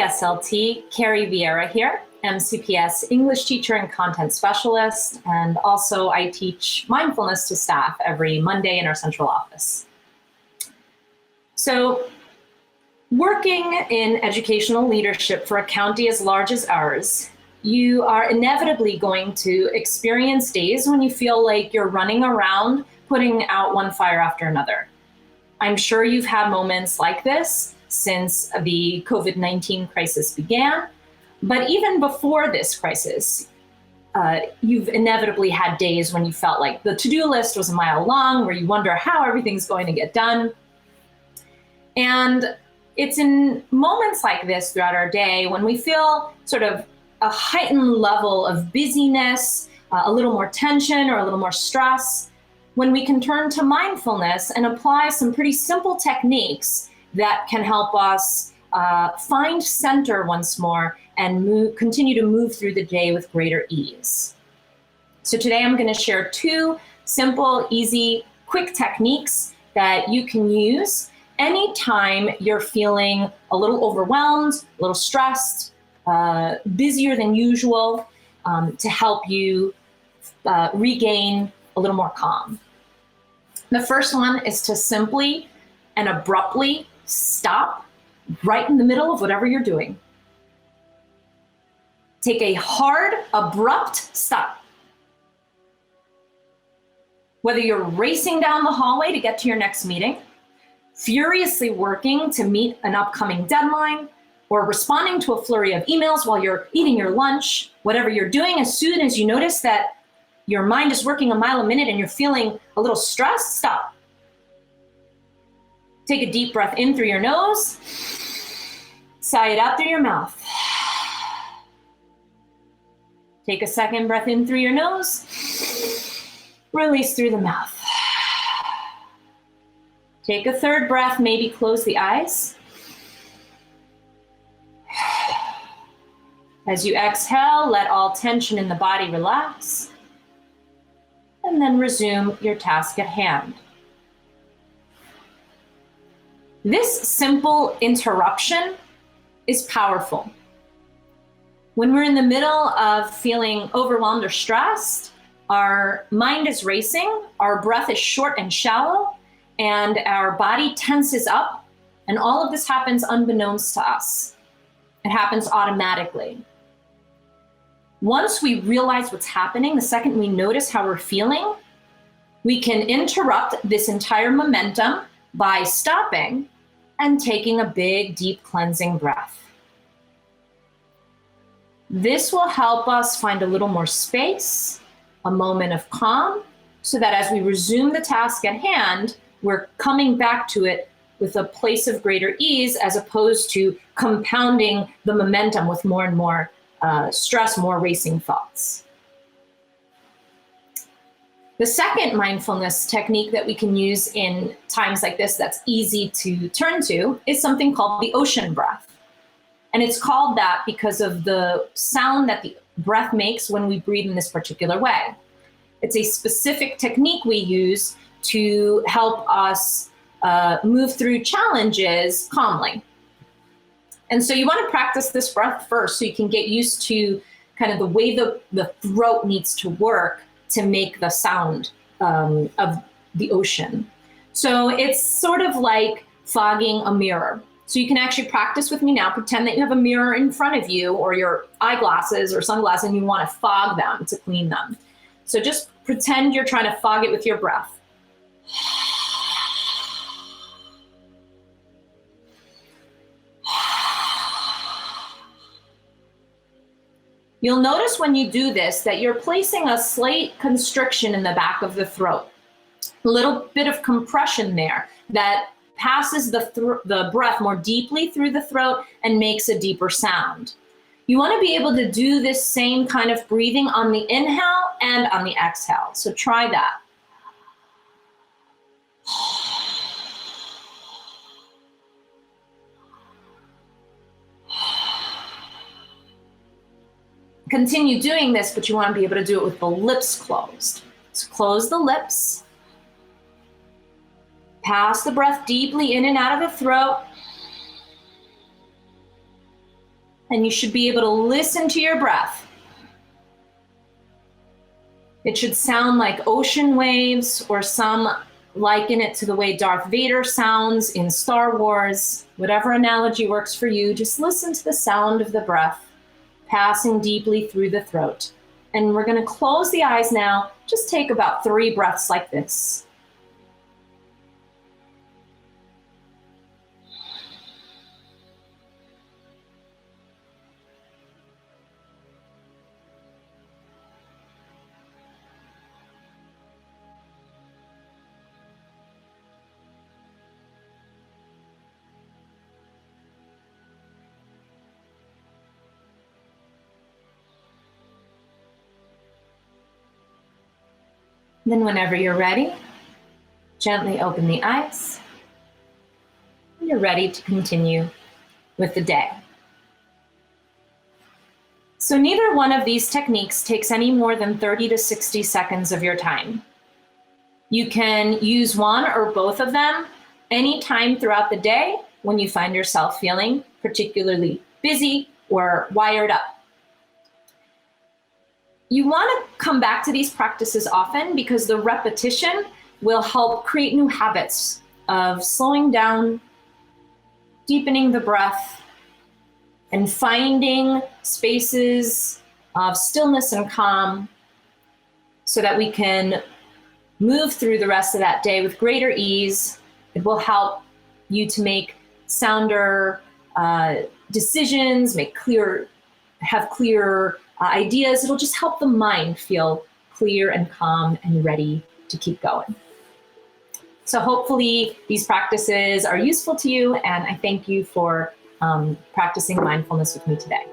SLT, Cathy Vieira here, MCPS English teacher and content specialist, and also I teach mindfulness to staff every Monday in our central office. So, working in educational leadership for a county as large as ours, you are inevitably going to experience days when you feel like you're running around putting out one fire after another. I'm sure you've had moments like this since the COVID-19 crisis began, but even before this crisis, you've inevitably had days when you felt like the to-do list was a mile long, where you wonder how everything's going to get done. And it's in moments like this throughout our day when we feel sort of a heightened level of busyness, a little more tension or a little more stress, when we can turn to mindfulness and apply some pretty simple techniques that can help us find center once more and continue to move through the day with greater ease. So today I'm going to share two simple, easy, quick techniques that you can use anytime you're feeling a little overwhelmed, a little stressed, busier than usual, to help you regain a little more calm. The first one is to simply and abruptly stop right in the middle of whatever you're doing. Take a hard, abrupt stop. Whether you're racing down the hallway to get to your next meeting, furiously working to meet an upcoming deadline, or responding to a flurry of emails while you're eating your lunch, whatever you're doing, as soon as you notice that your mind is working a mile a minute and you're feeling a little stressed, stop. Take a deep breath in through your nose, sigh it out through your mouth. Take a second breath in through your nose, release through the mouth. Take a third breath, maybe close the eyes. As you exhale, let all tension in the body relax, and then resume your task at hand. This simple interruption is powerful. When we're in the middle of feeling overwhelmed or stressed, our mind is racing, our breath is short and shallow, and our body tenses up, and all of this happens unbeknownst to us. It happens automatically. Once we realize what's happening, the second we notice how we're feeling, we can interrupt this entire momentum by stopping and taking a big, deep cleansing breath. This will help us find a little more space, a moment of calm, so that as we resume the task at hand, we're coming back to it with a place of greater ease, as opposed to compounding the momentum with more and more stress, more racing thoughts. The second mindfulness technique that we can use in times like this that's easy to turn to is something called the ocean breath. And it's called that because of the sound that the breath makes when we breathe in this particular way. It's a specific technique we use to help us move through challenges calmly. And so you want to practice this breath first so you can get used to kind of the way the throat needs to work to make the sound of the ocean. So it's sort of like fogging a mirror. So you can actually practice with me now. Pretend that you have a mirror in front of you, or your eyeglasses or sunglasses, and you want to fog them to clean them. So just pretend you're trying to fog it with your breath. You'll notice when you do this that you're placing a slight constriction in the back of the throat, a little bit of compression there that passes the breath more deeply through the throat and makes a deeper sound. You want to be able to do this same kind of breathing on the inhale and on the exhale. So try that. Continue doing this, but you want to be able to do it with the lips closed. So close the lips. Pass the breath deeply in and out of the throat. And you should be able to listen to your breath. It should sound like ocean waves, or some liken it to the way Darth Vader sounds in Star Wars. Whatever analogy works for you, just listen to the sound of the breath passing deeply through the throat. And we're going to close the eyes now. Just take about 3 breaths like this. Then whenever you're ready, gently open the eyes. And you're ready to continue with the day. So neither one of these techniques takes any more than 30 to 60 seconds of your time. You can use one or both of them anytime throughout the day when you find yourself feeling particularly busy or wired up. You want to come back to these practices often because the repetition will help create new habits of slowing down, deepening the breath, and finding spaces of stillness and calm so that we can move through the rest of that day with greater ease. It will help you to make sounder decisions, have clear ideas. It'll just help the mind feel clear and calm and ready to keep going. So hopefully these practices are useful to you, and I thank you for practicing mindfulness with me today.